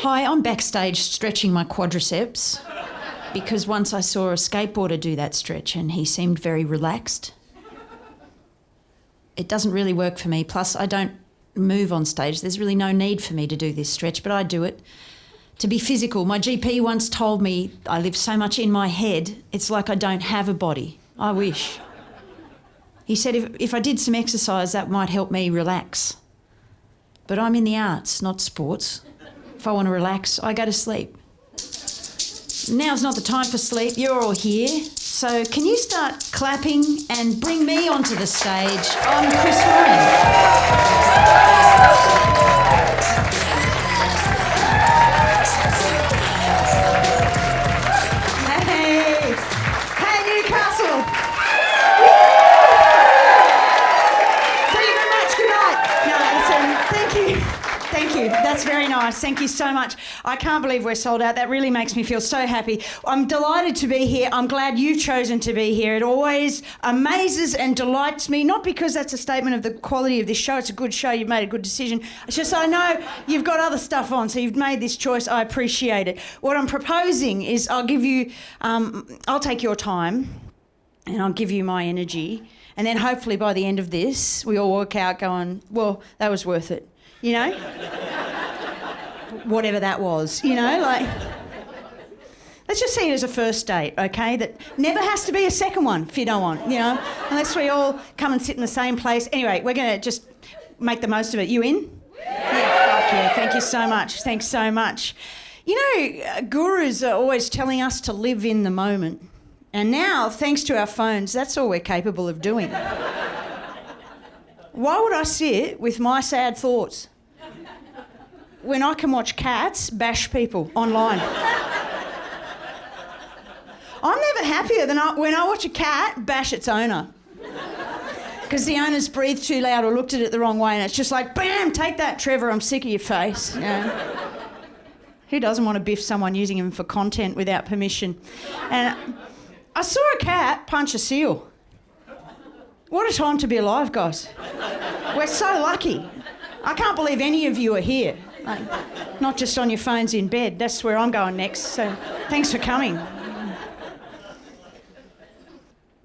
Hi, I'm backstage stretching my quadriceps because once I saw a skateboarder do that stretch and he seemed very relaxed. It doesn't really work for me, plus I don't move on stage. There's really no need for me to do this stretch, but I do it to be physical. My GP once told me I live so much in my head, it's like I don't have a body. I wish. He said if I did some exercise, that might help me relax. But I'm in the arts, not sports. If I want to relax, I go to sleep. Now's not the time for sleep. You're all here. So can you start clapping and bring me onto the stage? I'm Chris Ryan. That's very nice. Thank you so much. I can't believe we're sold out. That really makes me feel so happy. I'm delighted to be here. I'm glad you've chosen to be here. It always amazes and delights me, not because that's a statement of the quality of this show. It's a good show. You've made a good decision. It's just I know you've got other stuff on, so you've made this choice. I appreciate it. What I'm proposing is I'll give you, I'll take your time and I'll give you my energy. And then hopefully by the end of this, we all walk out going, well, that was worth it. You know? Whatever that was, you know, like... Let's just see it as a first date, okay? That never has to be a second one if you don't want, you know? Unless we all come and sit in the same place. Anyway, we're going to just make the most of it. You in? Yeah, fuck yeah. Thank you so much. Thanks so much. You know, gurus are always telling us to live in the moment. And now, thanks to our phones, that's all we're capable of doing. Why would I sit with my sad thoughts when I can watch cats bash people online? I'm never happier than when I watch a cat bash its owner. Because the owner's breathed too loud or looked at it the wrong way and it's just like, bam, take that, Trevor, I'm sick of your face. You know? Who doesn't want to biff someone using him for content without permission? And I saw a cat punch a seal. What a time to be alive, guys. We're so lucky. I can't believe any of you are here. Like, not just on your phones in bed. That's where I'm going next, so thanks for coming.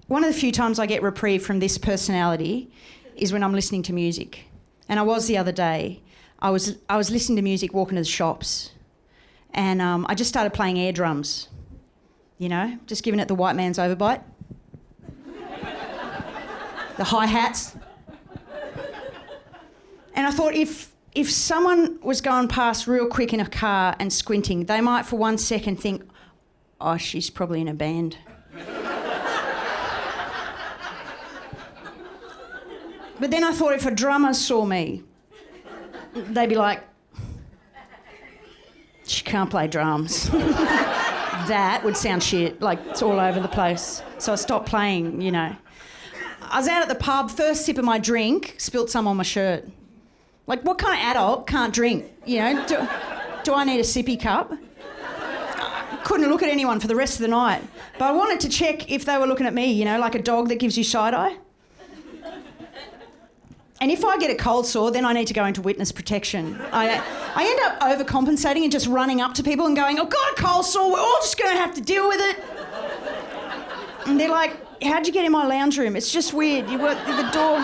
One of the few times I get reprieve from this personality is when I'm listening to music. And I was the other day. I was listening to music walking to the shops and I just started playing air drums, you know, just giving it the white man's overbite. The hi-hats. And I thought if someone was going past real quick in a car and squinting, they might for 1 second think, oh, she's probably in a band. But then I thought if a drummer saw me, they'd be like, she can't play drums. That would sound shit, like it's all over the place. So I stopped playing, you know. I was out at the pub, first sip of my drink, spilt some on my shirt. Like, what kind of adult can't drink, you know? Do I need a sippy cup? Couldn't look at anyone for the rest of the night. But I wanted to check if they were looking at me, you know, like a dog that gives you side-eye. And if I get a cold sore, then I need to go into witness protection. I end up overcompensating and just running up to people and going, I've got a cold sore, we're all just going to have to deal with it. And they're like, how'd you get in my lounge room? It's just weird, you work at the door.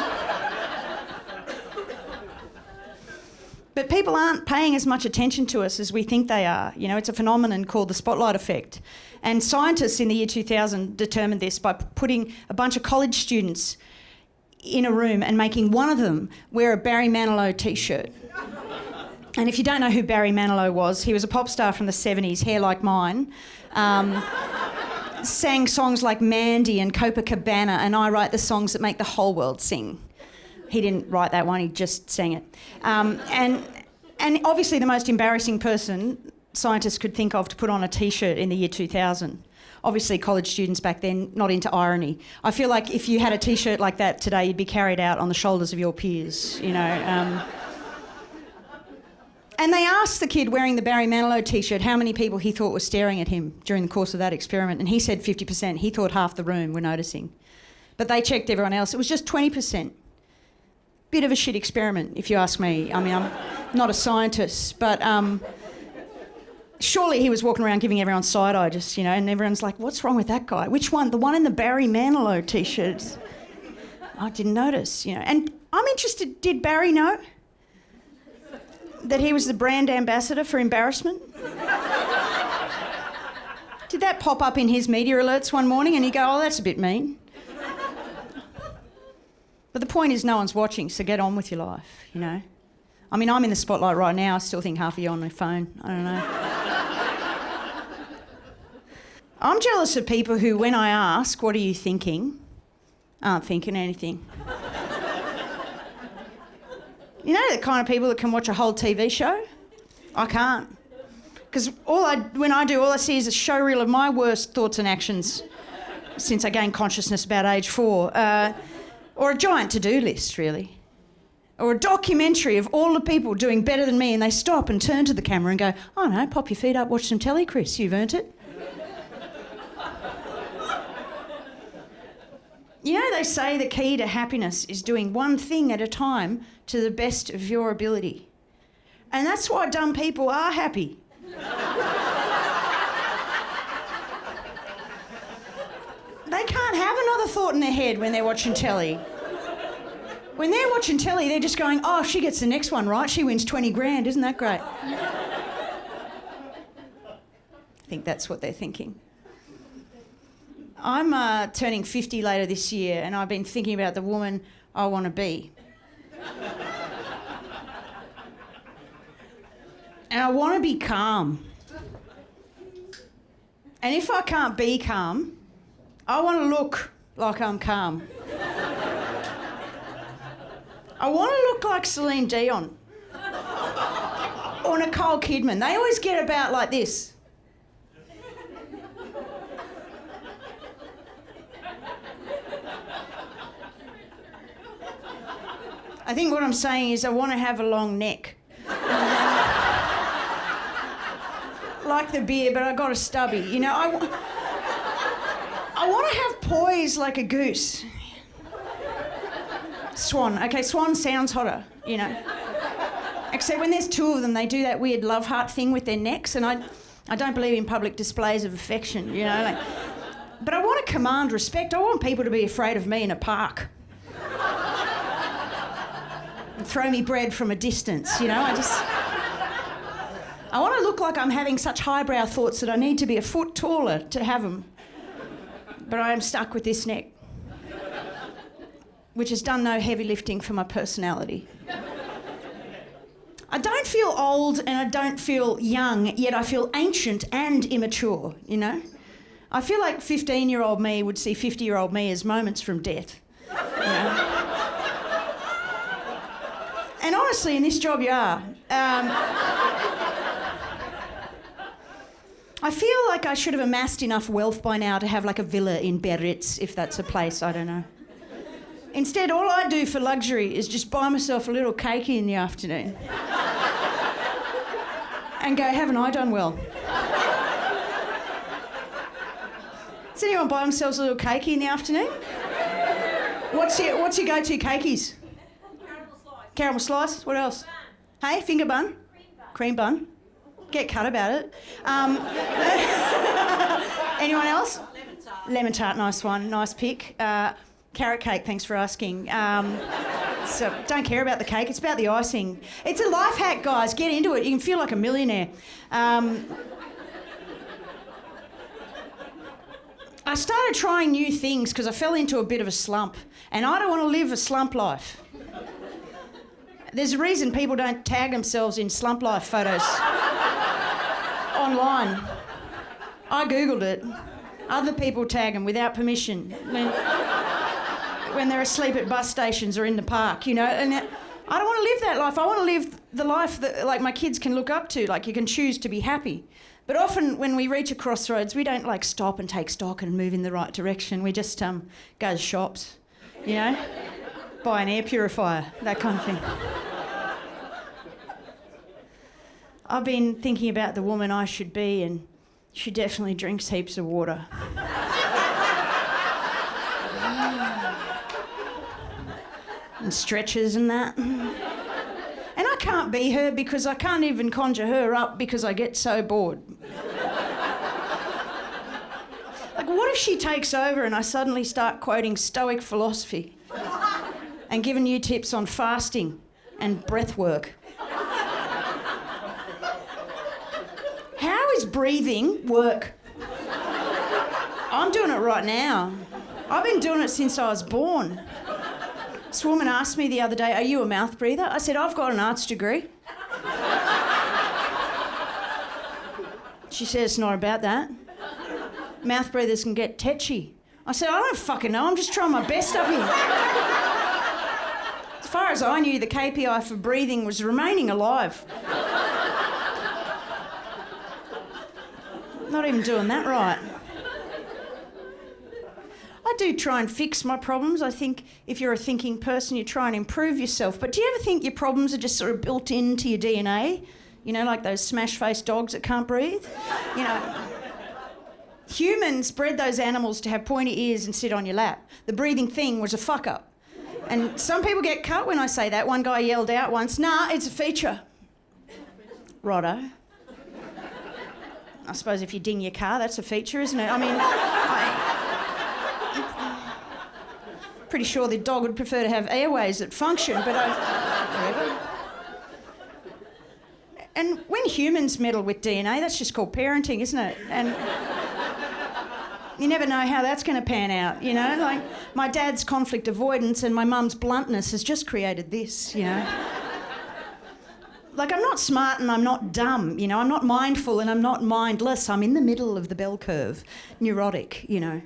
But people aren't paying as much attention to us as we think they are. You know, it's a phenomenon called the spotlight effect. And scientists in the year 2000 determined this by putting a bunch of college students in a room and making one of them wear a Barry Manilow t-shirt. And if you don't know who Barry Manilow was, he was a pop star from the 70s, hair like mine. Sang songs like Mandy and Copacabana, and I write the songs that make the whole world sing. He didn't write that one, he just sang it. And obviously the most embarrassing person scientists could think of to put on a t-shirt in the year 2000. Obviously college students back then, not into irony. I feel like if you had a t-shirt like that today, you'd be carried out on the shoulders of your peers, you know. And they asked the kid wearing the Barry Manilow t-shirt how many people he thought were staring at him during the course of that experiment, and he said 50%. He thought half the room were noticing. But they checked everyone else. It was just 20%. Bit of a shit experiment, if you ask me. I mean, I'm not a scientist, but surely he was walking around giving everyone side-eye just, and everyone's like, what's wrong with that guy? Which one? The one in the Barry Manilow T-shirt. I didn't notice, And I'm interested, did Barry know that he was the brand ambassador for embarrassment? Did that pop up in his media alerts one morning and he go, oh, that's a bit mean? But the point is no one's watching, so get on with your life, I mean, I'm in the spotlight right now. I still think half of you are on my phone. I don't know. I'm jealous of people who, when I ask, what are you thinking, aren't thinking anything. You know the kind of people that can watch a whole TV show? I can't. Because when I do, all I see is a showreel of my worst thoughts and actions since I gained consciousness about age 4. Or a giant to-do list, really. Or a documentary of all the people doing better than me, and they stop and turn to the camera and go, oh no, pop your feet up, watch some telly, Chris, you've earned it. They say the key to happiness is doing one thing at a time to the best of your ability. And that's why dumb people are happy. They can't have another thought in their head when they're watching telly. When they're watching telly, they're just going, oh, if she gets the next one right, she wins 20 grand. Isn't that great? I think that's what they're thinking. I'm turning 50 later this year, and I've been thinking about the woman I want to be. And I want to be calm. And if I can't be calm, I want to look like I'm calm. I want to look like Celine Dion or Nicole Kidman. They always get about like this. I think what I'm saying is I want to have a long neck. Like the beer, but I got a stubby. I want to have poise like a goose. Swan. Okay, swan sounds hotter, Except when there's two of them, they do that weird love heart thing with their necks, and I don't believe in public displays of affection, But I want to command respect. I want people to be afraid of me in a park. And throw me bread from a distance, I want to look like I'm having such highbrow thoughts that I need to be a foot taller to have them. But I am stuck with this neck, which has done no heavy lifting for my personality. I don't feel old and I don't feel young, yet I feel ancient and immature, I feel like 15-year-old me would see 50-year-old me as moments from death. And honestly, in this job you are. I feel like I should have amassed enough wealth by now to have like a villa in Biarritz, if that's a place, I don't know. Instead, all I do for luxury is just buy myself a little cakey in the afternoon. And go, haven't I done well? Does anyone buy themselves a little cakey in the afternoon? What's your go-to cakeys? Caramel slice. Caramel slice? What else? Bun. Hey, finger bun? Cream bun. Cream bun. Get cut about it. Anyone else? Lemon tart. Lemon tart, nice one. Nice pick. Carrot cake, thanks for asking. So don't care about the cake, it's about the icing. It's a life hack, guys. Get into it. You can feel like a millionaire. I started trying new things because I fell into a bit of a slump, and I don't want to live a slump life. There's a reason people don't tag themselves in slump life photos online. I Googled it. Other people tag them without permission when they're asleep at bus stations or in the park, and I don't want to live that life. I want to live the life that, like, my kids can look up to, like you can choose to be happy. But often when we reach a crossroads, we don't, like, stop and take stock and move in the right direction. We just go to shops, buy an air purifier, that kind of thing. I've been thinking about the woman I should be, and she definitely drinks heaps of water. And stretches and that. And I can't be her because I can't even conjure her up because I get so bored. if she takes over and I suddenly start quoting Stoic philosophy and giving you tips on fasting and breath work? How is breathing work? I'm doing it right now. I've been doing it since I was born. This woman asked me the other day, are you a mouth breather? I said, I've got an arts degree. She said, it's not about that. Mouth breathers can get tetchy. I said, I don't fucking know, I'm just trying my best up here. As far as I knew, the KPI for breathing was remaining alive. Not even doing that right. I do try and fix my problems. I think if you're a thinking person, you try and improve yourself. But do you ever think your problems are just sort of built into your DNA? You know, like those smash-faced dogs that can't breathe? You know, humans bred those animals to have pointy ears and sit on your lap. The breathing thing was a fuck-up. And some people get cut when I say that. One guy yelled out once, nah, it's a feature. Righto. I suppose if you ding your car, that's a feature, isn't it? I mean, pretty sure the dog would prefer to have airways that function, but whatever. And when humans meddle with DNA, that's just called parenting, isn't it? And you never know how that's going to pan out, you know? Like, my dad's conflict avoidance and my mum's bluntness has just created this, you know? Like, I'm not smart and I'm not dumb, you know? I'm not mindful and I'm not mindless. I'm in the middle of the bell curve, neurotic, you know?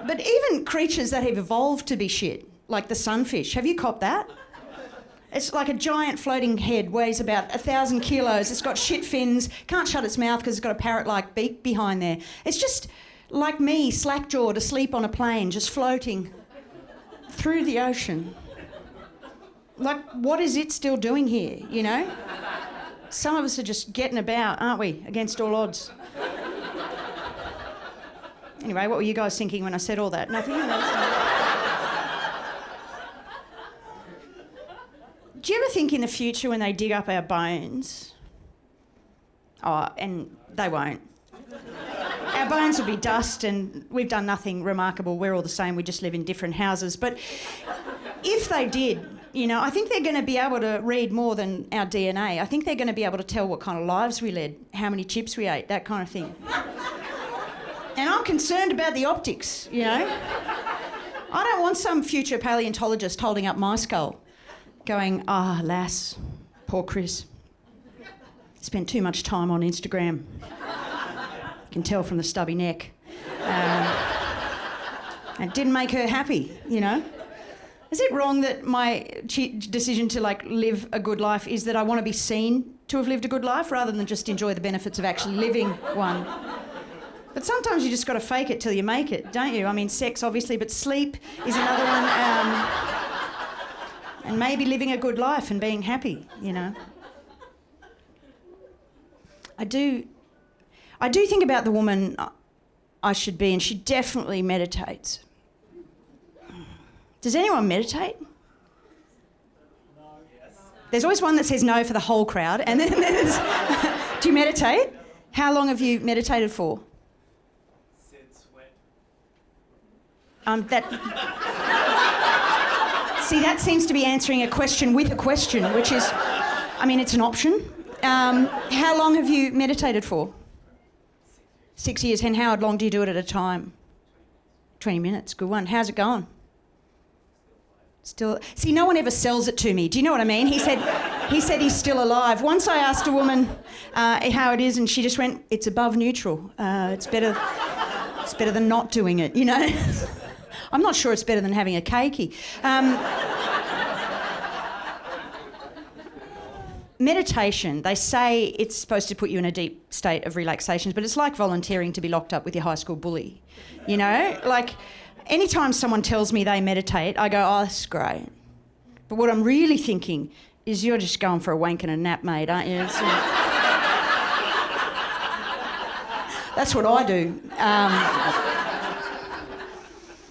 But even creatures that have evolved to be shit, like the sunfish, have you copped that? It's like a giant floating head, weighs about 1,000 kilos. It's got shit fins, can't shut its mouth because it's got a parrot-like beak behind there. It's just like me, slack-jawed, asleep on a plane, just floating through the ocean. Like, what is it still doing here, you know? Some of us are just getting about, aren't we, against all odds? Anyway, what were you guys thinking when I said all that? Nothing else. Do you ever think in the future when they dig up our bones? Oh, and they won't. Our bones will be dust and we've done nothing remarkable. We're all the same, we just live in different houses. But if they did, you know, I think they're going to be able to read more than our DNA. I think they're going to be able to tell what kind of lives we led, how many chips we ate, that kind of thing. And I'm concerned about the optics, you know. I don't want some future paleontologist holding up my skull going, ah, lass, poor Chris. Spent too much time on Instagram. You can tell from the stubby neck. It didn't make her happy, you know. Is it wrong that my decision to, like, live a good life is that I want to be seen to have lived a good life rather than just enjoy the benefits of actually living one? But sometimes you just got to fake it till you make it, don't you? I mean, sex, obviously, but sleep is another one. And maybe living a good life and being happy, you know. I do think about the woman I should be, and she definitely meditates. Does anyone meditate? No, yes. There's always one that says no for the whole crowd, and then there's... Do you meditate? How long have you meditated for? Since when? See, that seems to be answering a question with a question, which is, I mean, it's an option. How long have you meditated for? 6 years. And how long do you do it at a time? 20 minutes. Good one. How's it going? Still. See, no one ever sells it to me. Do you know what I mean? He said he's still alive. Once I asked a woman how it is, and she just went, "It's above neutral. It's better than not doing it." You know. I'm not sure it's better than having a cakey. Meditation, they say it's supposed to put you in a deep state of relaxation, but it's like volunteering to be locked up with your high school bully. You know? Like, anytime someone tells me they meditate, I go, oh, that's great. But what I'm really thinking is you're just going for a wank and a nap, mate, aren't you? That's what I do.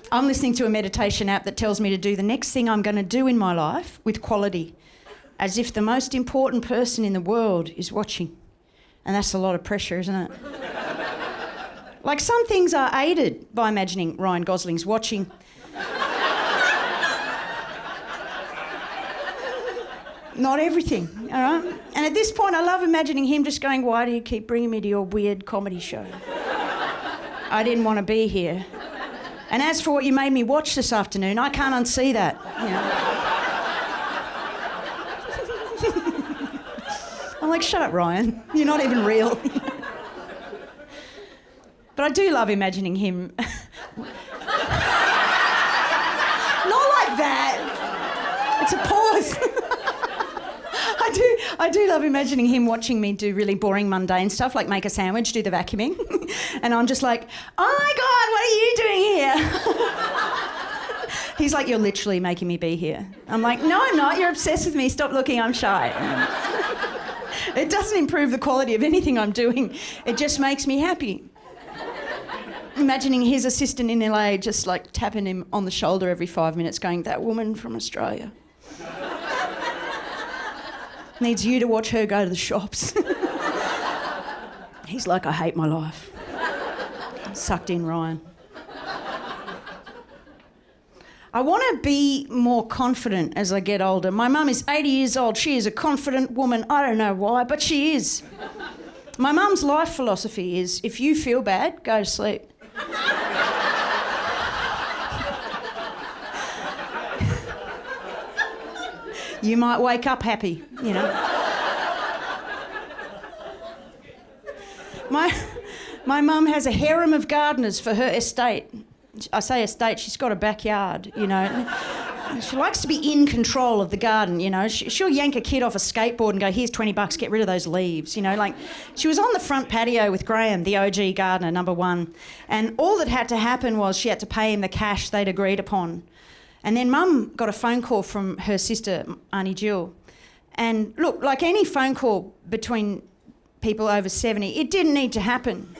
I'm listening to a meditation app that tells me to do the next thing I'm going to do in my life with quality, as if the most important person in the world is watching. And that's a lot of pressure, isn't it? Like, some things are aided by imagining Ryan Gosling's watching. Not everything, all right? And at this point, I love imagining him just going, why do you keep bringing me to your weird comedy show? I didn't want to be here. And as for what you made me watch this afternoon, I can't unsee that, you know? I'm like, shut up, Ryan. You're not even real. But I do love imagining him. Not like that. It's a pause. I do love imagining him watching me do really boring, mundane stuff, like make a sandwich, do the vacuuming. And I'm just like, oh my God, what are you doing here? He's like, you're literally making me be here. I'm like, no, I'm not. You're obsessed with me. Stop looking, I'm shy. It doesn't improve the quality of anything I'm doing. It just makes me happy. Imagining his assistant in LA just like tapping him on the shoulder every 5 minutes going, that woman from Australia needs you to watch her go to the shops. He's like, I hate my life. Sucked in Ryan. I want to be more confident as I get older. My mum is 80 years old. She is a confident woman. I don't know why, but she is. My mum's life philosophy is, if you feel bad, go to sleep. You might wake up happy, you know. My mum has a harem of gardeners for her estate. I say estate, she's got a backyard, you know. She likes to be in control of the garden, you know. She'll yank a kid off a skateboard and go, here's $20, get rid of those leaves, you know. Like, she was on the front patio with Graham, the OG gardener, number one, and all that had to happen was she had to pay him the cash they'd agreed upon. And then Mum got a phone call from her sister, Auntie Jill. And look, like any phone call between people over 70, it didn't need to happen.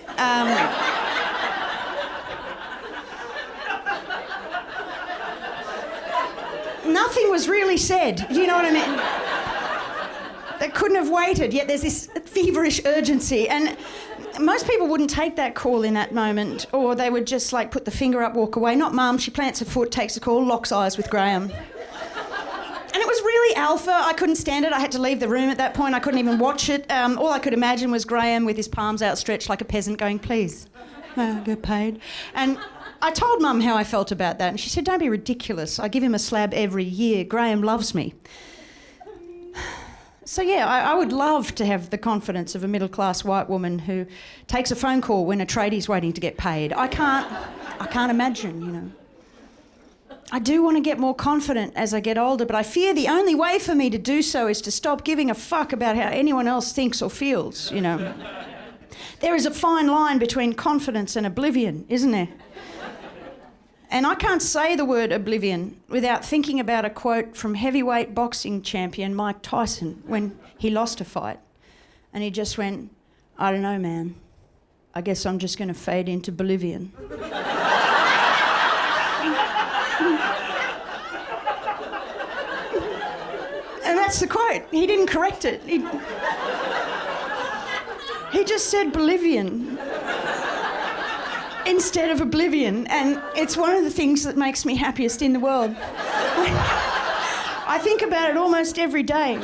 Nothing was really said, do you know what I mean? They couldn't have waited, yet there's this feverish urgency. And most people wouldn't take that call in that moment, or they would just like put the finger up, walk away. Not Mum, she plants her foot, takes the call, locks eyes with Graham. And it was really alpha. I couldn't stand it. I had to leave the room at that point. I couldn't even watch it. All I could imagine was Graham with his palms outstretched like a peasant going, please, may I get paid? And I told Mum how I felt about that, and she said, don't be ridiculous. I give him a slab every year. Graham loves me. So yeah, I would love to have the confidence of a middle-class white woman who takes a phone call when a tradie's waiting to get paid. I can't imagine, you know. I do want to get more confident as I get older, but I fear the only way for me to do so is to stop giving a fuck about how anyone else thinks or feels, you know. There is a fine line between confidence and oblivion, isn't there? And I can't say the word oblivion without thinking about a quote from heavyweight boxing champion Mike Tyson when he lost a fight. And he just went, I don't know, man. I guess I'm just going to fade into Bolivian. And that's the quote. He didn't correct it. He just said Bolivian instead of oblivion, and it's one of the things that makes me happiest in the world. I think about it almost every day.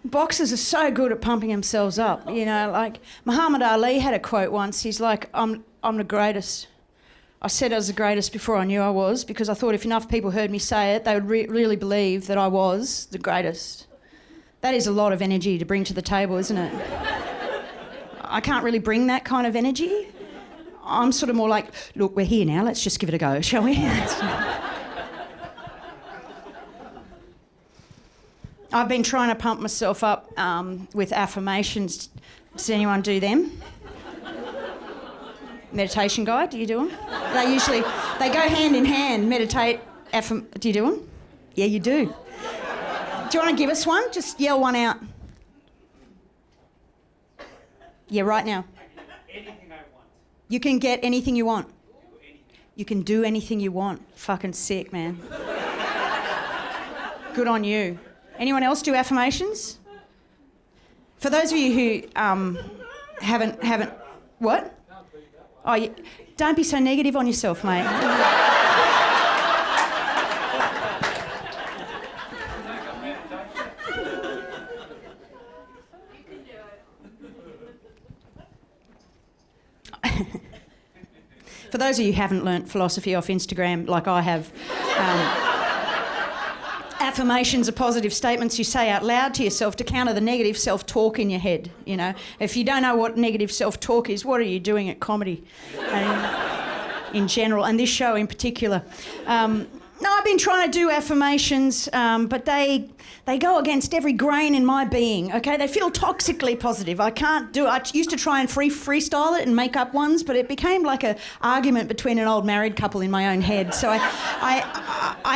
Boxers are so good at pumping themselves up, you know, like Muhammad Ali had a quote once. He's like, I'm the greatest. I said I was the greatest before I knew I was, because I thought if enough people heard me say it, they would really believe that I was the greatest. That is a lot of energy to bring to the table, isn't it? I can't really bring that kind of energy. I'm sort of more like, look, we're here now, let's just give it a go, shall we? I've been trying to pump myself up with affirmations. Does anyone do them? Meditation guide, do you do them? They go hand in hand, meditate, do you do them? Yeah, you do. Do you want to give us one? Just yell one out. Yeah, right now. Anything I want. You can get anything you want. Do anything. You can do anything you want. Fucking sick, man. Good on you. Anyone else do affirmations? For those of you who haven't, what? Oh, don't be so negative on yourself, mate. For those of you who haven't learnt philosophy off Instagram like I have, affirmations are positive statements you say out loud to yourself to counter the negative self-talk in your head, you know. If you don't know what negative self-talk is, what are you doing at comedy in general, and this show in particular? No, I've been trying to do affirmations, but they go against every grain in my being, okay? They feel toxically positive. I can't do it. I used to try and freestyle it and make up ones, but it became like an argument between an old married couple in my own head. So I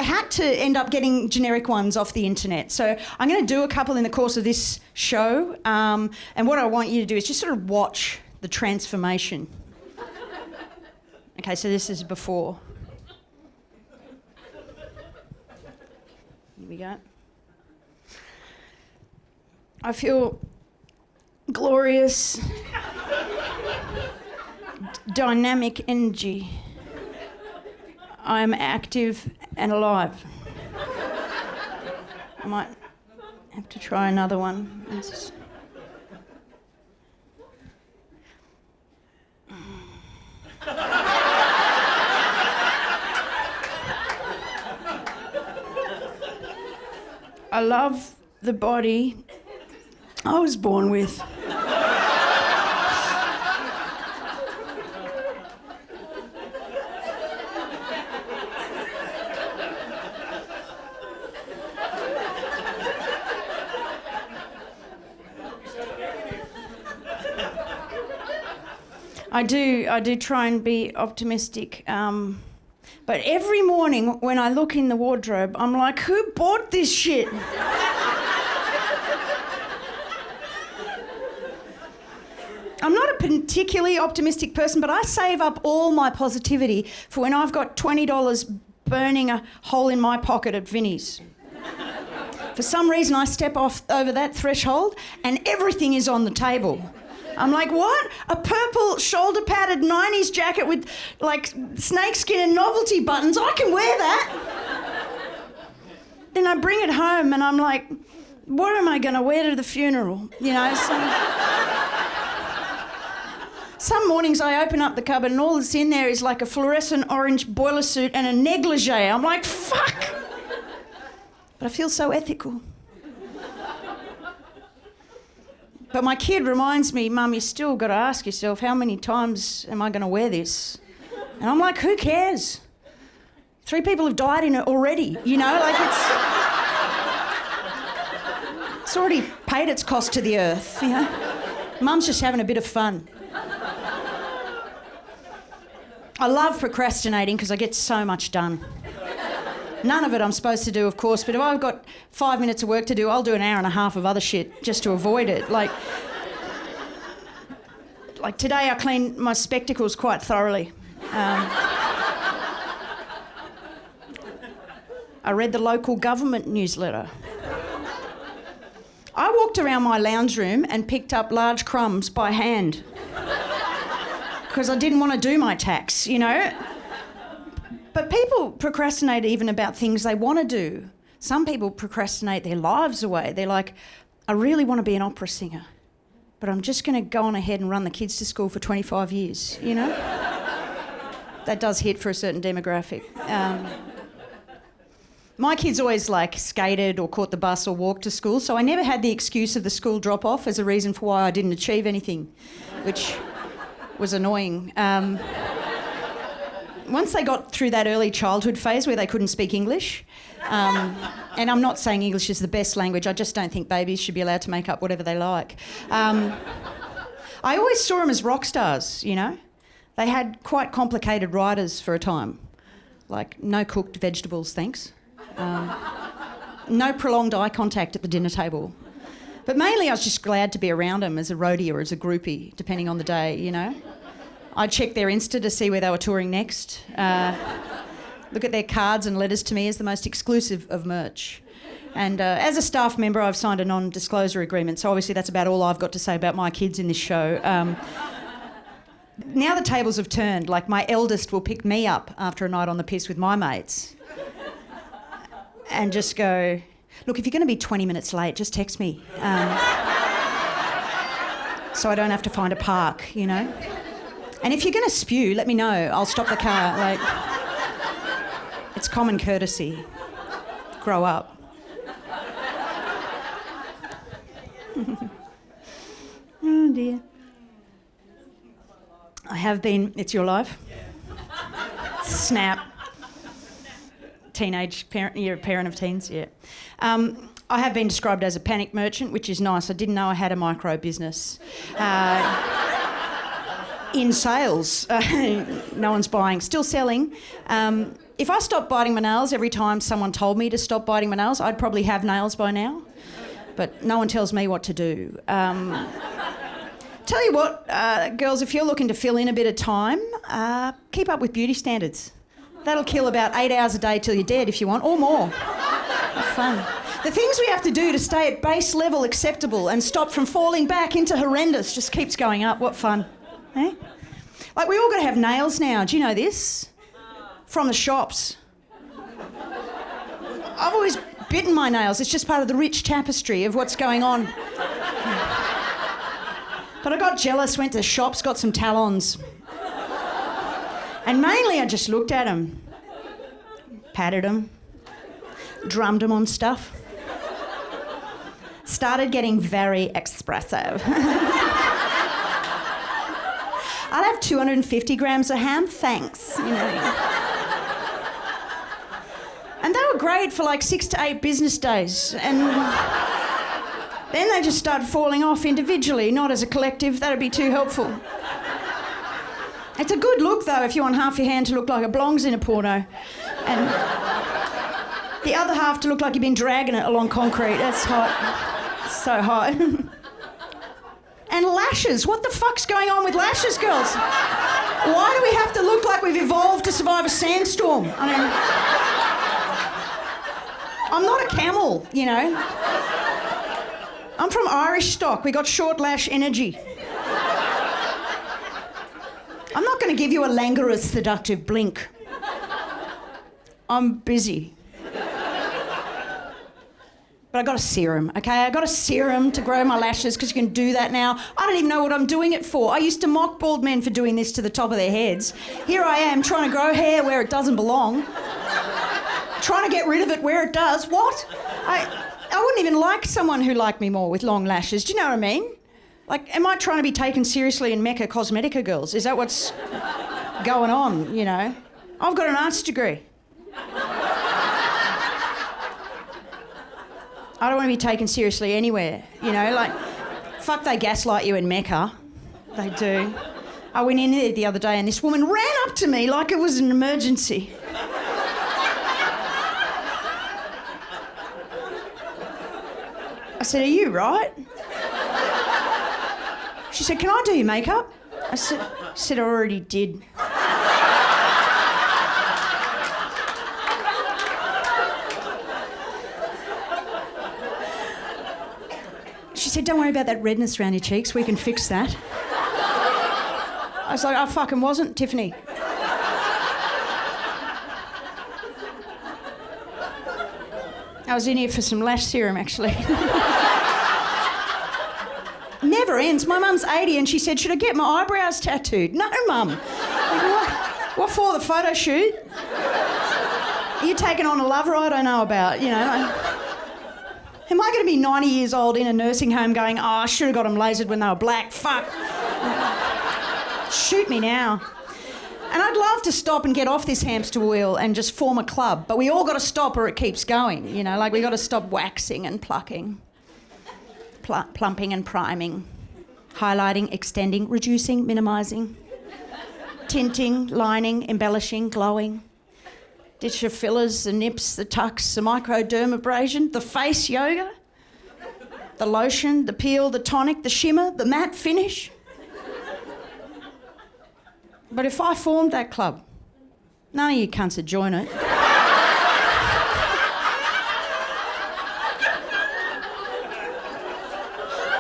had to end up getting generic ones off the internet. So I'm going to do a couple in the course of this show, and what I want you to do is just sort of watch the transformation. Okay, so this is before. Here we go. I feel glorious, dynamic energy. I am active and alive. I might have to try another one. I love the body I was born with. I do try and be optimistic. But every morning when I look in the wardrobe, I'm like, who bought this shit? I'm not a particularly optimistic person, but I save up all my positivity for when I've got $20 burning a hole in my pocket at Vinnie's. For some reason, I step over that threshold and everything is on the table. I'm like, what? A purple shoulder-padded 90s jacket with, like, snakeskin and novelty buttons? I can wear that. Then I bring it home and I'm like, what am I going to wear to the funeral? You know, some mornings I open up the cupboard and all that's in there is like a fluorescent orange boiler suit and a negligee. I'm like, fuck! But I feel so ethical. But my kid reminds me, Mum, you still got to ask yourself, how many times am I going to wear this? And I'm like, who cares? 3 people have died in it already, you know? Like, it's already paid its cost to the earth, you know? Mum's just having a bit of fun. I love procrastinating because I get so much done. None of it I'm supposed to do, of course, but if I've got 5 minutes of work to do, I'll do an hour and a half of other shit just to avoid it. Like today I cleaned my spectacles quite thoroughly. I read the local government newsletter. I walked around my lounge room and picked up large crumbs by hand because I didn't want to do my tax, you know? But people procrastinate even about things they want to do. Some people procrastinate their lives away. They're like, I really want to be an opera singer, but I'm just going to go on ahead and run the kids to school for 25 years, you know? That does hit for a certain demographic. My kids always like skated or caught the bus or walked to school, so I never had the excuse of the school drop-off as a reason for why I didn't achieve anything, which was annoying. Once they got through that early childhood phase where they couldn't speak English, and I'm not saying English is the best language, I just don't think babies should be allowed to make up whatever they like. I always saw them as rock stars, you know? They had quite complicated writers for a time, like no cooked vegetables, thanks. No prolonged eye contact at the dinner table. But mainly I was just glad to be around them as a roadie or as a groupie, depending on the day, you know? I'd check their Insta to see where they were touring next. Look at their cards and letters to me as the most exclusive of merch. And as a staff member, I've signed a non-disclosure agreement, so obviously that's about all I've got to say about my kids in this show. Now the tables have turned. Like, my eldest will pick me up after a night on the piss with my mates and just go, look, if you're going to be 20 minutes late, just text me. So I don't have to find a park, you know? And if you're going to spew, let me know. I'll stop the car. Like, it's common courtesy. Grow up. Oh dear. I have been. It's your life. Snap. Teenage parent. You're a parent of teens, yeah. I have been described as a panic merchant, which is nice. I didn't know I had a micro business. In sales. No one's buying. Still selling. If I stopped biting my nails every time someone told me to stop biting my nails, I'd probably have nails by now. But no one tells me what to do. Tell you what, girls, if you're looking to fill in a bit of time, keep up with beauty standards. That'll kill about 8 hours a day till you're dead if you want, or more. Have fun. The things we have to do to stay at base level acceptable and stop from falling back into horrendous just keeps going up. What fun. Eh? Like, we all got to have nails now. Do you know this? From the shops. I've always bitten my nails. It's just part of the rich tapestry of what's going on. But I got jealous, went to the shops, got some talons. And mainly I just looked at them, patted them, drummed them on stuff. Started getting very expressive. I'll have 250 grams of ham, thanks. You know. And they were great for like 6 to 8 business days. And then they just started falling off individually, not as a collective. That'd be too helpful. It's a good look, though, if you want half your hand to look like it belongs in a porno. And the other half to look like you've been dragging it along concrete. That's hot. It's so hot. And lashes. What the fuck's going on with lashes, girls? Why do we have to look like we've evolved to survive a sandstorm? I mean, I'm not a camel, you know. I'm from Irish stock. We got short lash energy. I'm not going to give you a languorous, seductive blink. I'm busy. But I got a serum, okay? I got a serum to grow my lashes because you can do that now. I don't even know what I'm doing it for. I used to mock bald men for doing this to the top of their heads. Here I am trying to grow hair where it doesn't belong. Trying to get rid of it where it does. What? I wouldn't even like someone who liked me more with long lashes. Do you know what I mean? Like, am I trying to be taken seriously in Mecca Cosmetica, girls? Is that what's going on, you know? I've got an arts degree. I don't want to be taken seriously anywhere, you know? Like, fuck, they gaslight you in Mecca. They do. I went in there the other day and this woman ran up to me like it was an emergency. I said, "Are you right?" She said, "Can I do your makeup?" I said, "I already did." She said, "Don't worry about that redness around your cheeks, we can fix that." I was like, "I fucking wasn't, Tiffany." I was in here for some lash serum, actually. Never ends. My mum's 80 and she said, "Should I get my eyebrows tattooed?" No, Mum. Like, what for, the photo shoot? Are you taking on a lover I don't know about, you know? Am I going to be 90 years old in a nursing home going, "Oh, I should have got them lasered when they were black, fuck." Shoot me now. And I'd love to stop and get off this hamster wheel and just form a club, but we all got to stop or it keeps going, you know? Like, we got to stop waxing and plucking. Plumping and priming, highlighting, extending, reducing, minimising, tinting, lining, embellishing, glowing. Ditch your fillers, the nips, the tucks, the microdermabrasion, the face yoga, the lotion, the peel, the tonic, the shimmer, the matte finish. But if I formed that club, none of you cunts would join it.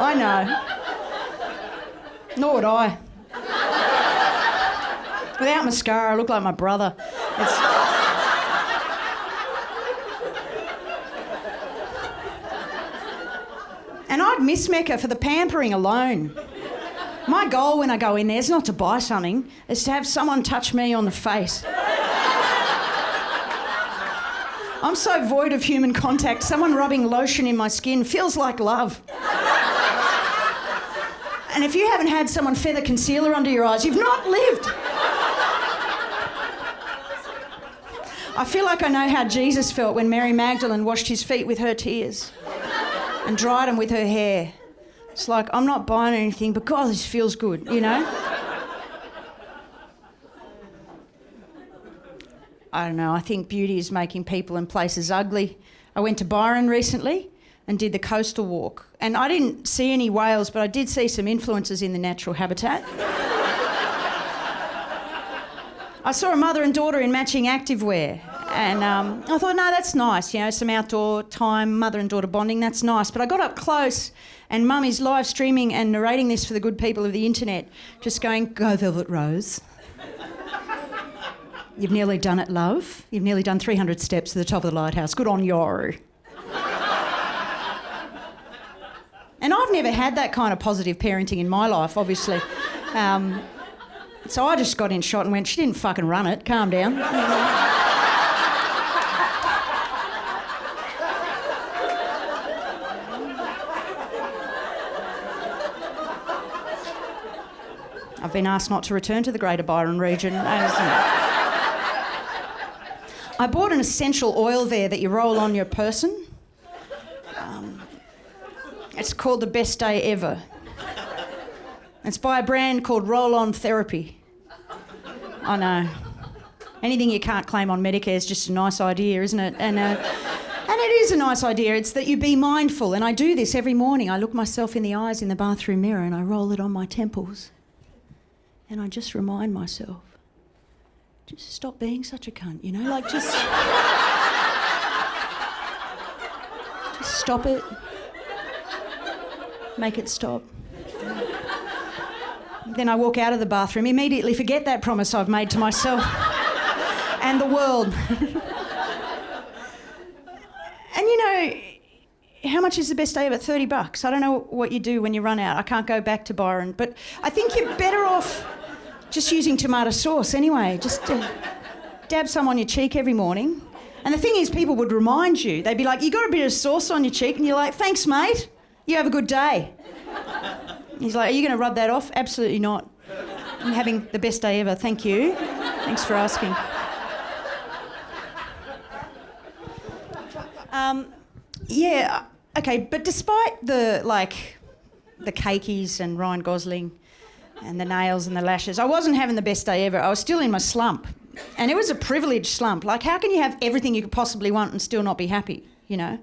I know. Nor would I. Without mascara, I look like my brother. And I'd miss Mecca for the pampering alone. My goal when I go in there is not to buy something, it's to have someone touch me on the face. I'm so void of human contact, someone rubbing lotion in my skin feels like love. And if you haven't had someone feather concealer under your eyes, you've not lived. I feel like I know how Jesus felt when Mary Magdalene washed his feet with her tears and dried them with her hair. It's like, I'm not buying anything, but God, this feels good, you know? I don't know, I think beauty is making people and places ugly. I went to Byron recently and did the coastal walk. And I didn't see any whales, but I did see some influences in the natural habitat. I saw a mother and daughter in matching activewear. And I thought, no, that's nice, you know, some outdoor time, mother and daughter bonding, that's nice. But I got up close and Mum is live streaming and narrating this for the good people of the internet, just going, go Velvet Rose. You've nearly done it, love. You've nearly done 300 steps to the top of the lighthouse. Good on you. And I've never had that kind of positive parenting in my life, obviously. So I just got in shot and went, she didn't fucking run it, calm down. I've been asked not to return to the Greater Byron region. I bought an essential oil there that you roll on your person. It's called The Best Day Ever. It's by a brand called Roll On Therapy. I know. Anything you can't claim on Medicare is just a nice idea, isn't it? And it is a nice idea. It's that you be mindful. And I do this every morning. I look myself in the eyes in the bathroom mirror and I roll it on my temples. And I just remind myself, just stop being such a cunt, you know? Like, just stop it. Make it stop. Then I walk out of the bathroom, immediately forget that promise I've made to myself and the world. And you know, how much is the best day ever? $30. I don't know what you do when you run out. I can't go back to Byron, but I think you're better off just using tomato sauce anyway. Just dab some on your cheek every morning. And the thing is, people would remind you. They'd be like, you got a bit of sauce on your cheek? And you're like, thanks, mate. You have a good day. He's like, are you going to rub that off? Absolutely not. I'm having the best day ever. Thank you. Thanks for asking. Yeah, okay, but despite the cakeys and Ryan Gosling and the nails and the lashes, I wasn't having the best day ever. I was still in my slump. And it was a privileged slump. Like, how can you have everything you could possibly want and still not be happy, you know?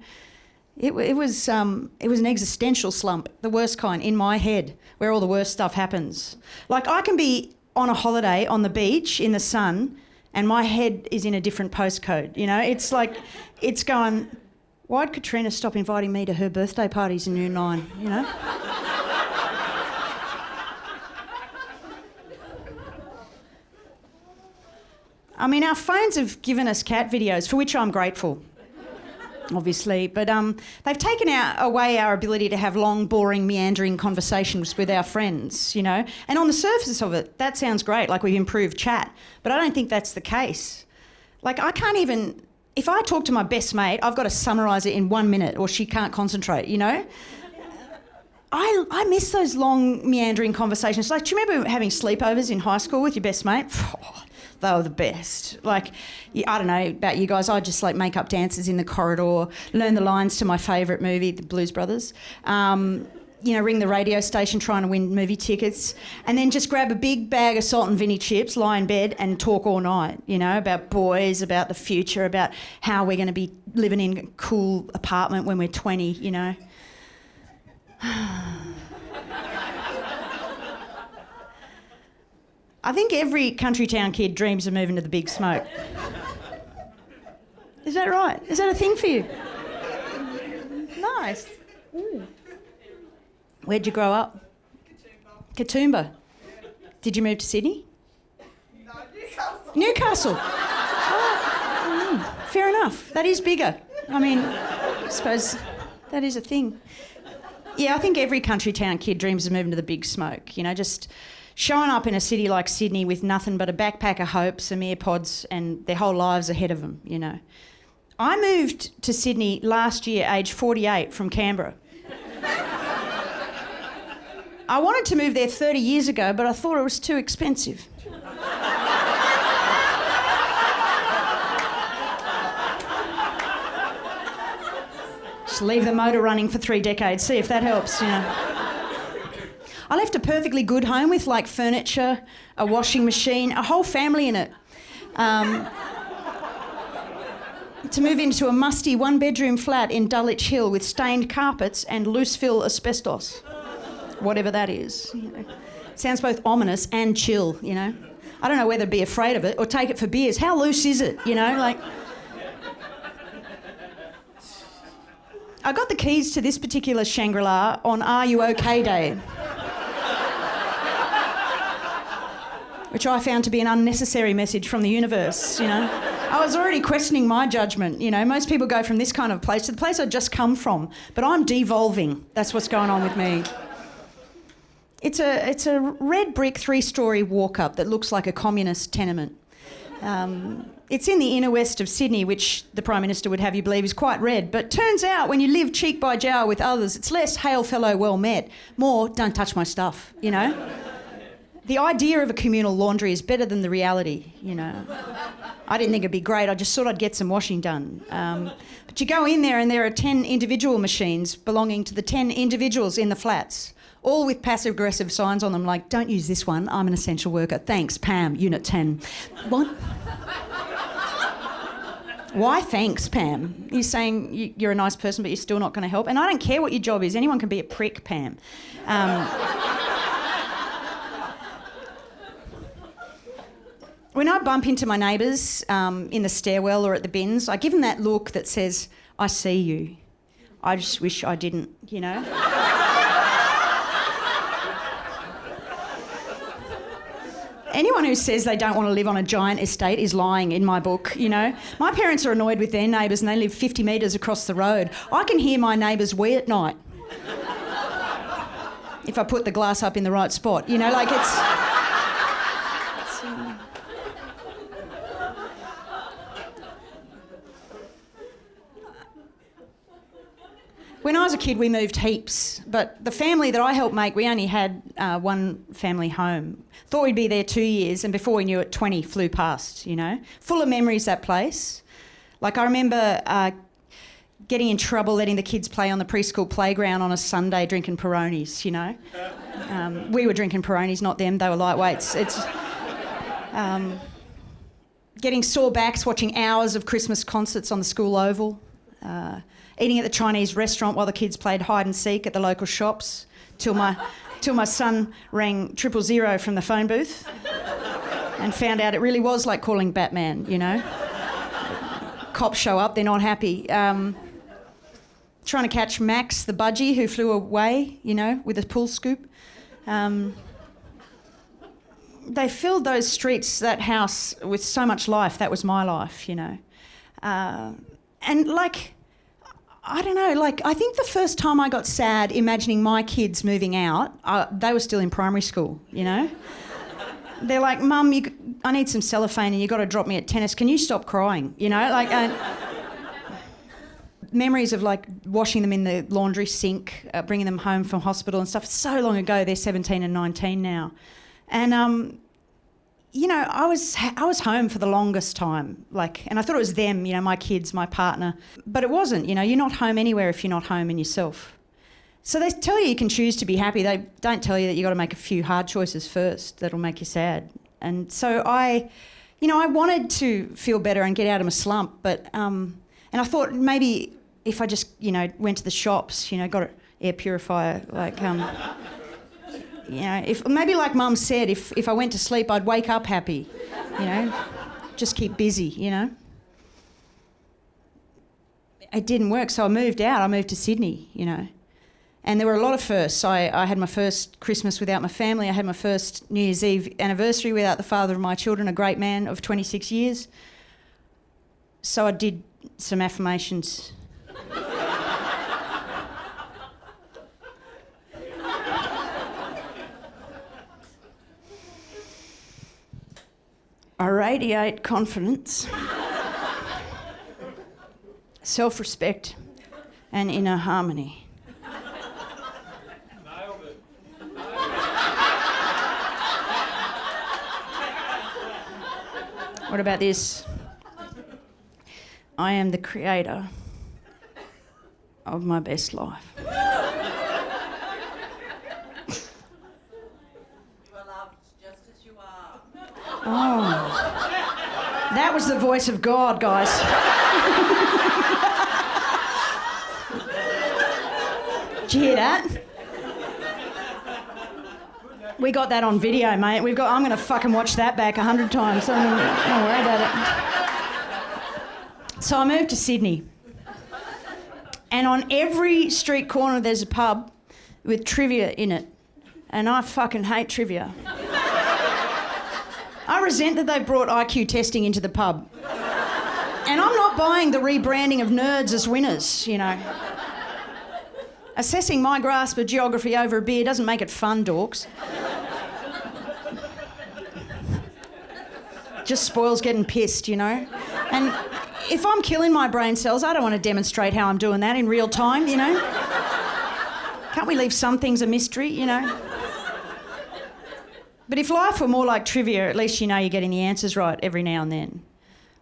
It was an existential slump, the worst kind, in my head, where all the worst stuff happens. Like, I can be on a holiday on the beach in the sun and my head is in a different postcode, you know? It's like, it's going, why'd Katrina stop inviting me to her birthday parties in Year 9, you know? I mean, our phones have given us cat videos, for which I'm grateful, obviously, but they've taken away our ability to have long, boring, meandering conversations with our friends, you know? And on the surface of it, that sounds great, like we've improved chat, but I don't think that's the case. Like, I can't even... If I talk to my best mate, I've got to summarise it in 1 minute or she can't concentrate, you know? I miss those long, meandering conversations. Like, do you remember having sleepovers in high school with your best mate? They were the best. Like, I don't know about you guys, I'd just like make up dances in the corridor, learn the lines to my favourite movie, The Blues Brothers, you know, ring the radio station trying to win movie tickets, and then just grab a big bag of salt and vinny chips, lie in bed and talk all night, you know, about boys, about the future, about how we're going to be living in a cool apartment when we're 20, you know. I think every country town kid dreams of moving to the big smoke. Is that right? Is that a thing for you? Nice. Ooh. Where'd you grow up? Katoomba. Did you move to Sydney? No, Newcastle. Newcastle. Fair enough. That is bigger. I mean, I suppose that is a thing. Yeah, I think every country town kid dreams of moving to the big smoke, you know, just showing up in a city like Sydney with nothing but a backpack of hope, some AirPods, and their whole lives ahead of them, you know. I moved to Sydney last year, age 48, from Canberra. I wanted to move there 30 years ago, but I thought it was too expensive. Just leave the motor running for 3 decades, see if that helps, you know. I left a perfectly good home with like furniture, a washing machine, a whole family in it. To move into a musty one-bedroom flat in Dulwich Hill with stained carpets and loose-fill asbestos. Whatever that is. You know. It sounds both ominous and chill, you know. I don't know whether to be afraid of it or take it for beers. How loose is it, you know? Like, I got the keys to this particular Shangri-La on Are You OK Day, which I found to be an unnecessary message from the universe, you know. I was already questioning my judgment, you know. Most people go from this kind of place to the place I'd just come from, but I'm devolving. That's what's going on with me. It's a red brick 3-storey walk-up that looks like a communist tenement. It's in the inner west of Sydney, which the Prime Minister would have you believe is quite red, but turns out when you live cheek by jowl with others, it's less hail fellow well met, more don't touch my stuff, you know. The idea of a communal laundry is better than the reality, you know. I didn't think it'd be great, I just thought I'd get some washing done. But you go in there and there are 10 individual machines belonging to the 10 individuals in the flats, all with passive-aggressive signs on them like, don't use this one, I'm an essential worker. Thanks, Pam, Unit 10. What? Why thanks, Pam? You're saying you're a nice person but you're still not going to help? And I don't care what your job is, anyone can be a prick, Pam. When I bump into my neighbours in the stairwell or at the bins, I give them that look that says, I see you. I just wish I didn't, you know? Anyone who says they don't want to live on a giant estate is lying in my book, you know. My parents are annoyed with their neighbours and they live 50 metres across the road. I can hear my neighbours wee at night. If I put the glass up in the right spot, you know, like it's When I was a kid, we moved heaps, but the family that I helped make, we only had one family home. Thought we'd be there 2 years, and before we knew it, 20 flew past, you know. Full of memories, that place. Like, I remember getting in trouble letting the kids play on the preschool playground on a Sunday drinking Peronis, you know. We were drinking Peronis, not them, they were lightweights. It's getting sore backs watching hours of Christmas concerts on the school oval. Eating at the Chinese restaurant while the kids played hide and seek at the local shops till my son rang 000 from the phone booth and found out it really was like calling Batman, you know. Cops show up, they're not happy. Trying to catch Max, the budgie, who flew away, you know, with a pool scoop. They filled those streets, that house, with so much life. That was my life, you know. And, like, I don't know, like, I think the first time I got sad imagining my kids moving out, they were still in primary school, you know? They're like, Mum, I need some cellophane and you've got to drop me at tennis. Can you stop crying? You know, like, memories of, like, washing them in the laundry sink, bringing them home from hospital and stuff. So long ago, they're 17 and 19 now. And, you know, I was home for the longest time, like, and I thought it was them, you know, my kids, my partner, but it wasn't. You know, you're not home anywhere if you're not home in yourself. So they tell you can choose to be happy. They don't tell you that you got to make a few hard choices first that'll make you sad. And so I wanted to feel better and get out of my slump, but and I thought maybe if I just, you know, went to the shops, you know, got an air purifier, like. You know, if maybe like Mum said, if I went to sleep, I'd wake up happy, you know, just keep busy, you know. It didn't work, so I moved out. I moved to Sydney, you know. And there were a lot of firsts. I had my first Christmas without my family. I had my first New Year's Eve anniversary without the father of my children, a great man of 26 years. So I did some affirmations. I radiate confidence, self-respect, and inner harmony. Nailed it. What about this? I am the creator of my best life. You are loved just as you are. Oh, that was the voice of God, guys. Did you hear that? We got that on video, mate. I'm going to fucking watch that back 100 times. So don't worry about it. So I moved to Sydney. And on every street corner there's a pub with trivia in it. And I fucking hate trivia. I resent that they've brought IQ testing into the pub. And I'm not buying the rebranding of nerds as winners, you know. Assessing my grasp of geography over a beer doesn't make it fun, dorks. Just spoils getting pissed, you know. And if I'm killing my brain cells, I don't want to demonstrate how I'm doing that in real time, you know. Can't we leave some things a mystery, you know? But if life were more like trivia, at least you know you're getting the answers right every now and then.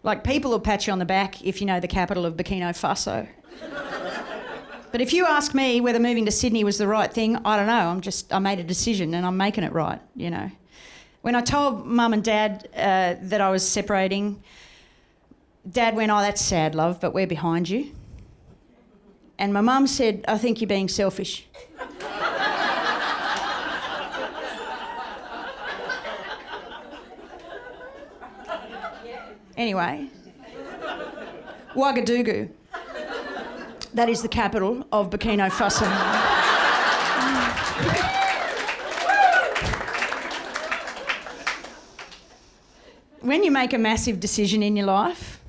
Like, people will pat you on the back if you know the capital of Burkina Faso. But if you ask me whether moving to Sydney was the right thing, I don't know. I made a decision and I'm making it right, you know. When I told Mum and Dad that I was separating, Dad went, "Oh, that's sad, love, but we're behind you." And my mum said, "I think you're being selfish." Anyway, Ouagadougou. That is the capital of Burkina Faso. When you make a massive decision in your life,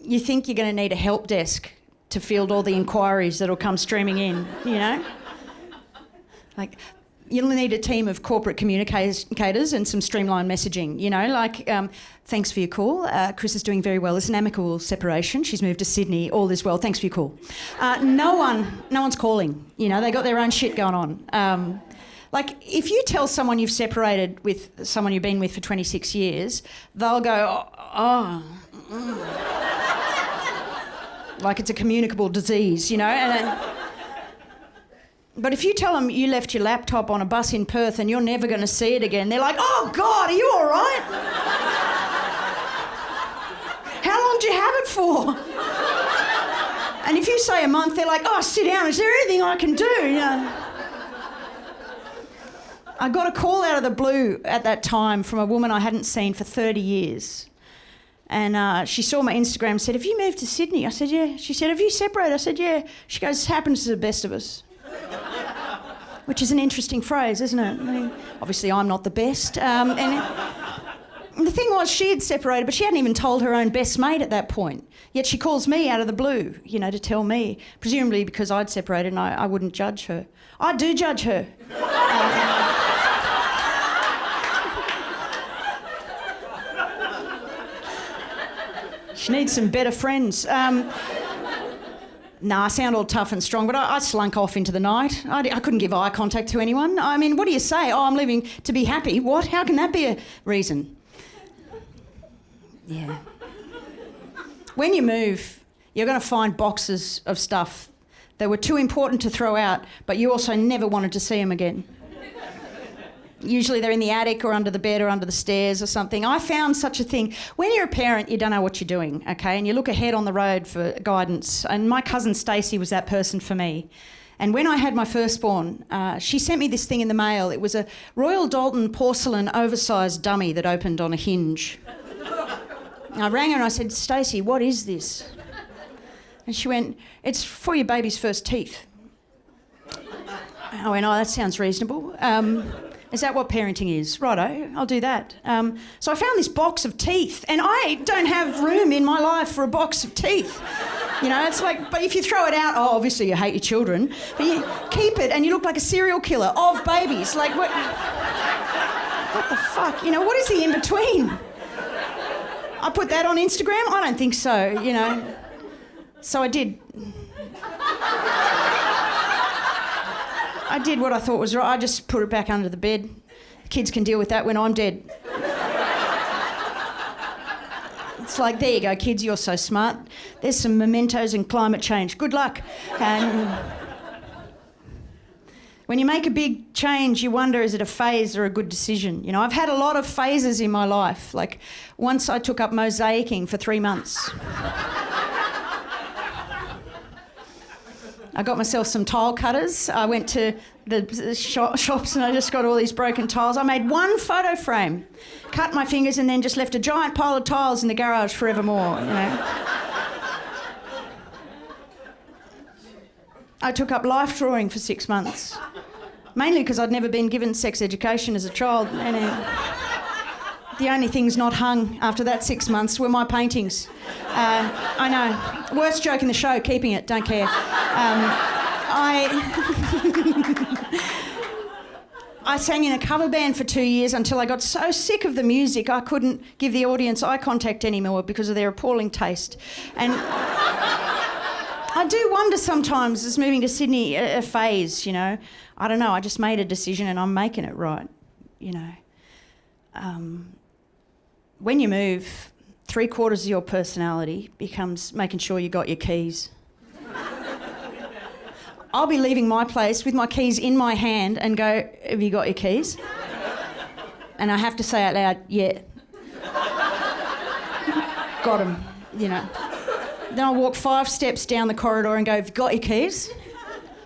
you think you're going to need a help desk to field all the inquiries that'll come streaming in, you know? Like, you'll need a team of corporate communicators and some streamlined messaging, you know, like, thanks for your call. Chris is doing very well. It's an amicable separation. She's moved to Sydney. All is well. Thanks for your call. No one's calling, you know, they got their own shit going on. Like, if you tell someone you've separated with someone you've been with for 26 years, they'll go, like it's a communicable disease, you know? But if you tell them you left your laptop on a bus in Perth and you're never going to see it again, they're like, "Oh, God, are you all right? How long do you have it for?" And if you say a month, they're like, "Oh, sit down. Is there anything I can do?" You know? I got a call out of the blue at that time from a woman I hadn't seen for 30 years. And she saw my Instagram and said, "Have you moved to Sydney?" I said, "Yeah." She said, "Have you separated?" I said, "Yeah." She goes, "Happens to the best of us." Which is an interesting phrase, isn't it? I mean, obviously I'm not the best. And the thing was, she had separated, but she hadn't even told her own best mate at that point. Yet she calls me out of the blue, you know, to tell me, presumably because I'd separated and I wouldn't judge her. I do judge her. She needs some better friends. No, I sound all tough and strong, but I slunk off into the night. I couldn't give eye contact to anyone. I mean, what do you say? "Oh, I'm leaving to be happy." What? How can that be a reason? Yeah. When you move, you're going to find boxes of stuff that were too important to throw out, but you also never wanted to see them again. Usually they're in the attic or under the bed or under the stairs or something. I found such a thing. When you're a parent, you don't know what you're doing, okay? And you look ahead on the road for guidance. And my cousin Stacey was that person for me. And when I had my firstborn, she sent me this thing in the mail. It was a Royal Dalton porcelain oversized dummy that opened on a hinge. I rang her and I said, "Stacey, what is this?" And she went, "It's for your baby's first teeth." I went, oh, that sounds reasonable. Is that what parenting is? Righto, I'll do that. So I found this box of teeth, and I don't have room in my life for a box of teeth. You know, it's like, but if you throw it out, oh, obviously you hate your children, but you keep it and you look like a serial killer of babies. Like, what the fuck? You know, what is the in-between? I put that on Instagram? I don't think so, you know. So I did. I did what I thought was right. I just put it back under the bed. The kids can deal with that when I'm dead. It's like, there you go, kids, you're so smart. There's some mementos in climate change. Good luck. And when you make a big change, you wonder, is it a phase or a good decision? You know, I've had a lot of phases in my life. Like, once I took up mosaicing for 3 months. I got myself some tile cutters. I went to the shops and I just got all these broken tiles. I made one photo frame, cut my fingers and then just left a giant pile of tiles in the garage forevermore, you know. I took up life drawing for 6 months, mainly because I'd never been given sex education as a child. And the only things not hung after that 6 months were my paintings. I know, worst joke in the show, keeping it, don't care. I sang in a cover band for 2 years until I got so sick of the music I couldn't give the audience eye contact anymore because of their appalling taste. And I do wonder sometimes, is moving to Sydney a phase, you know? I don't know, I just made a decision and I'm making it right, you know. When you move, 3/4 of your personality becomes making sure you got your keys. I'll be leaving my place with my keys in my hand and go, have you got your keys? And I have to say out loud, yeah. Got 'em, you know. Then I'll walk 5 steps down the corridor and go, have you got your keys?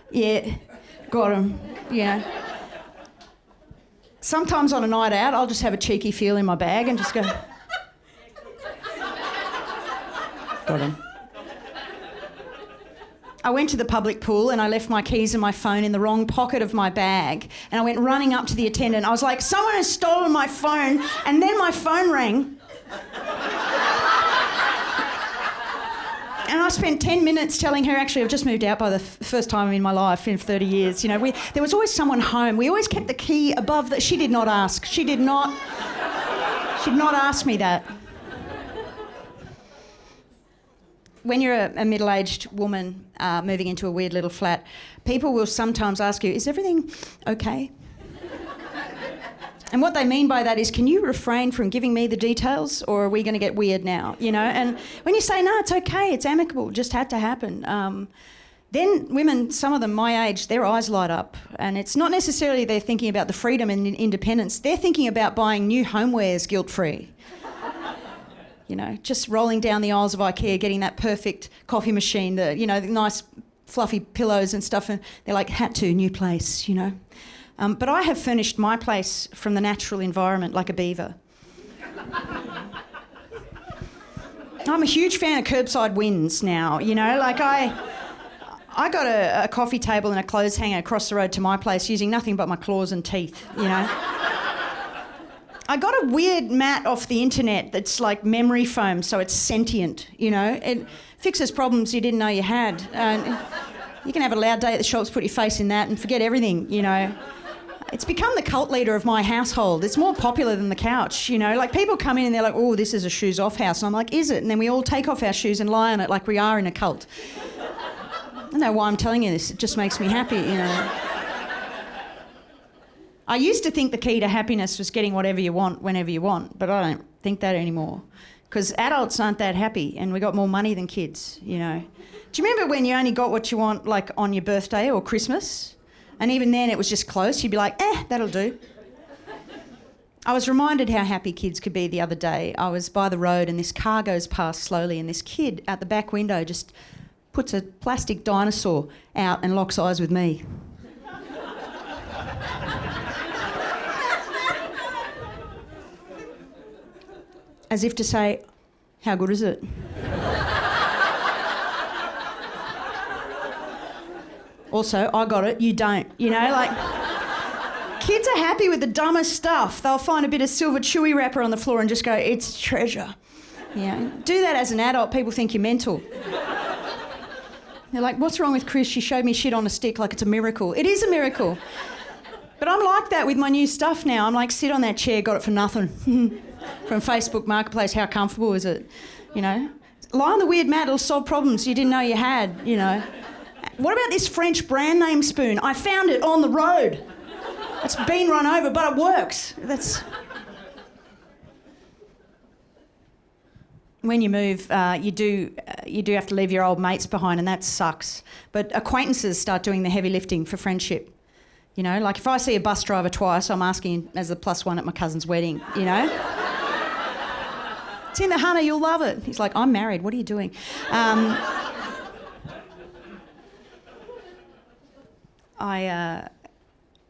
Yeah, got 'em, you know. Sometimes on a night out, I'll just have a cheeky feel in my bag and just go, got 'em. I went to the public pool and I left my keys and my phone in the wrong pocket of my bag, and I went running up to the attendant. I was like, someone has stolen my phone, and then my phone rang. And I spent 10 minutes telling her, actually, I've just moved out by the first time in my life in 30 years. You know, there was always someone home. We always kept the key above the... She did not ask. She did not ask me that. When you're a middle-aged woman moving into a weird little flat, people will sometimes ask you, is everything okay? And what they mean by that is, can you refrain from giving me the details, or are we going to get weird now, you know? And when you say, no, it's okay, it's amicable, it just had to happen, then women, some of them my age, their eyes light up. And it's not necessarily they're thinking about the freedom and independence, they're thinking about buying new homewares guilt-free. You know, just rolling down the aisles of IKEA, getting that perfect coffee machine, the nice fluffy pillows and stuff, and they're like, had to, new place, you know. But I have furnished my place from the natural environment like a beaver. I'm a huge fan of curbside wins now, you know, like I got a coffee table and a clothes hanger across the road to my place using nothing but my claws and teeth, you know. I got a weird mat off the internet that's like memory foam, so it's sentient, you know. It fixes problems you didn't know you had. You can have a loud day at the shops, put your face in that and forget everything, you know. It's become the cult leader of my household. It's more popular than the couch, you know. Like, people come in and they're like, oh, this is a shoes off house. And I'm like, is it? And then we all take off our shoes and lie on it like we are in a cult. I don't know why I'm telling you this. It just makes me happy, you know. I used to think the key to happiness was getting whatever you want whenever you want, but I don't think that anymore. Because adults aren't that happy, and we got more money than kids, you know. Do you remember when you only got what you want, like, on your birthday or Christmas? And even then it was just close. You'd be like, that'll do. I was reminded how happy kids could be the other day. I was by the road and this car goes past slowly, and this kid out the back window just puts a plastic dinosaur out and locks eyes with me. As if to say, how good is it? Also, I got it, you don't. You know, like, kids are happy with the dumbest stuff. They'll find a bit of silver chewy wrapper on the floor and just go, it's treasure. You know, do that as an adult, people think you're mental. They're like, what's wrong with Chris? She showed me shit on a stick like it's a miracle. It is a miracle. But I'm like that with my new stuff now. I'm like, sit on that chair, got it for nothing. From Facebook Marketplace, how comfortable is it? You know? Lie on the weird mat, it'll solve problems you didn't know you had, you know. What about this French brand name spoon? I found it on the road. It's been run over, but it works. When you move, you do have to leave your old mates behind, and that sucks. But acquaintances start doing the heavy lifting for friendship. You know, like if I see a bus driver twice, I'm asking as the +1 at my cousin's wedding, you know? It's in the Hunter, you'll love it. He's like, I'm married, what are you doing?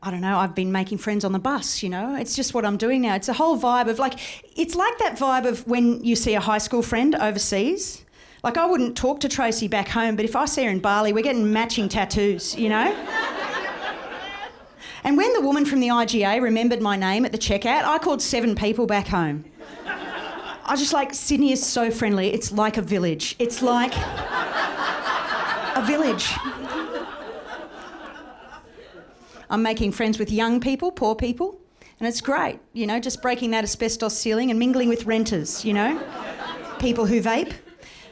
I don't know, I've been making friends on the bus, you know? It's just what I'm doing now. It's a whole vibe of like, it's like that vibe of when you see a high school friend overseas. Like I wouldn't talk to Tracy back home, but if I see her in Bali, we're getting matching tattoos, you know? And when the woman from the IGA remembered my name at the checkout, I called 7 people back home. I was just like, Sydney is so friendly, it's like a village. It's like a village. I'm making friends with young people, poor people, and it's great, you know, just breaking that asbestos ceiling and mingling with renters, you know, people who vape.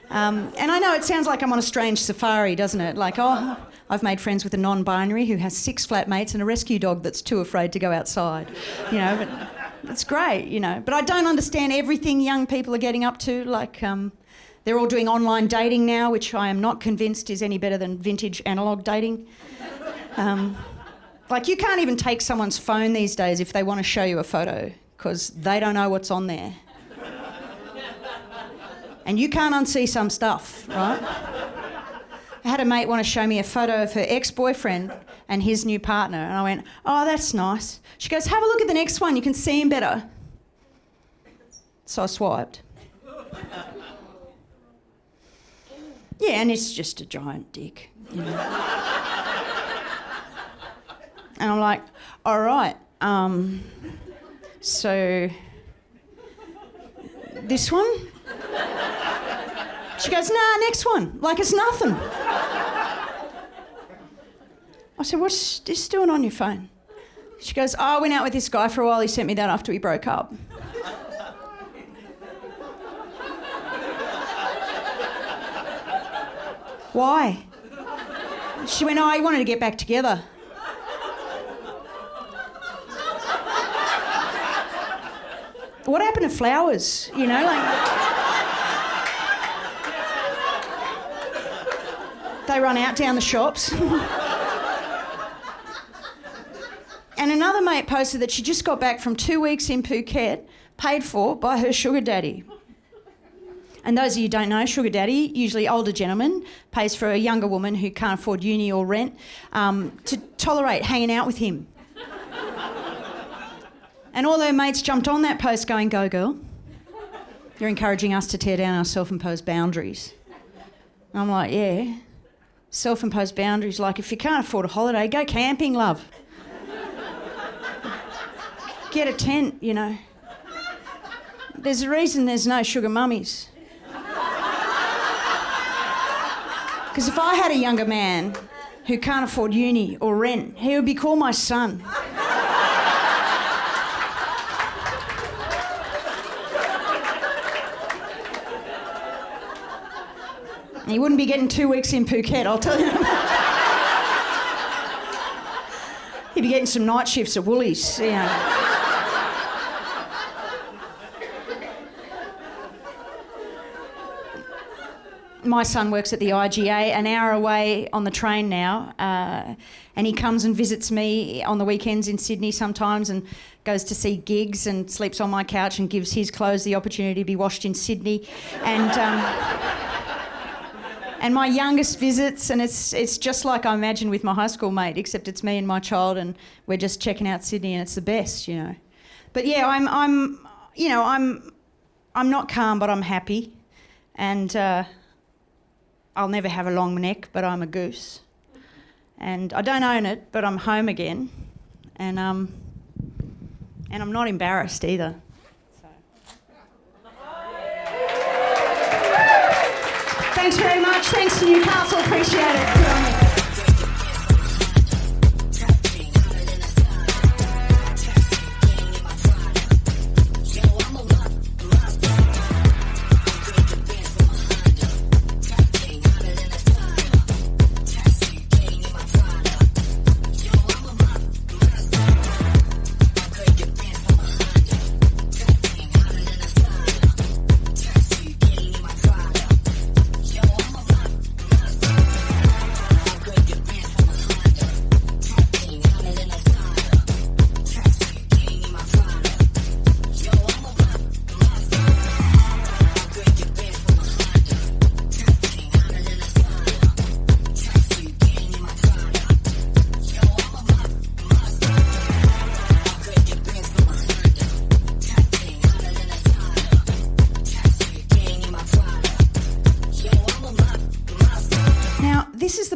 And I know it sounds like I'm on a strange safari, doesn't it? Like, oh, I've made friends with a non-binary who has 6 flatmates and a rescue dog that's too afraid to go outside, you know, but it's great, you know. But I don't understand everything young people are getting up to, like they're all doing online dating now, which I am not convinced is any better than vintage analogue dating. Like, you can't even take someone's phone these days if they want to show you a photo, because they don't know what's on there. And you can't unsee some stuff, right? I had a mate want to show me a photo of her ex-boyfriend and his new partner, and I went, oh, that's nice. She goes, have a look at the next one, you can see him better. So I swiped. Yeah, and it's just a giant dick, you know. And I'm like, all right, so this one? She goes, nah, next one, like it's nothing. I said, what's this doing on your phone? She goes, oh, I went out with this guy for a while, he sent me that after we broke up. Why? She went, oh, he wanted to get back together. What happened to flowers? You know, like... they run out down the shops. And another mate posted that she just got back from 2 weeks in Phuket, paid for by her sugar daddy. And those of you who don't know, sugar daddy, usually older gentleman, pays for a younger woman who can't afford uni or rent to tolerate hanging out with him. And all her mates jumped on that post going, go girl. You're encouraging us to tear down our self-imposed boundaries. And I'm like, yeah. Self-imposed boundaries, like if you can't afford a holiday, go camping, love. Get a tent, you know. There's a reason there's no sugar mummies. Because if I had a younger man who can't afford uni or rent, he would be called my son. He wouldn't be getting 2 weeks in Phuket, I'll tell you. He'd be getting some night shifts at Woolies, you know. My son works at the IGA, an hour away on the train now, and he comes and visits me on the weekends in Sydney sometimes and goes to see gigs and sleeps on my couch and gives his clothes the opportunity to be washed in Sydney. And my youngest visits, and it's just like I imagine with my high school mate, except it's me and my child, and we're just checking out Sydney, and it's the best, you know. But yeah, I'm not calm, but I'm happy, and I'll never have a long neck, but I'm a goose, And I don't own it, but I'm home again. And I'm not embarrassed either. Thanks very much. Thanks to Newcastle. Appreciate it. Good on you.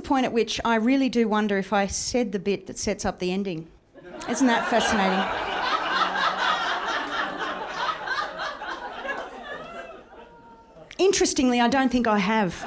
Point at which I really do wonder if I said the bit that sets up the ending. Isn't that fascinating? Interestingly, I don't think I have.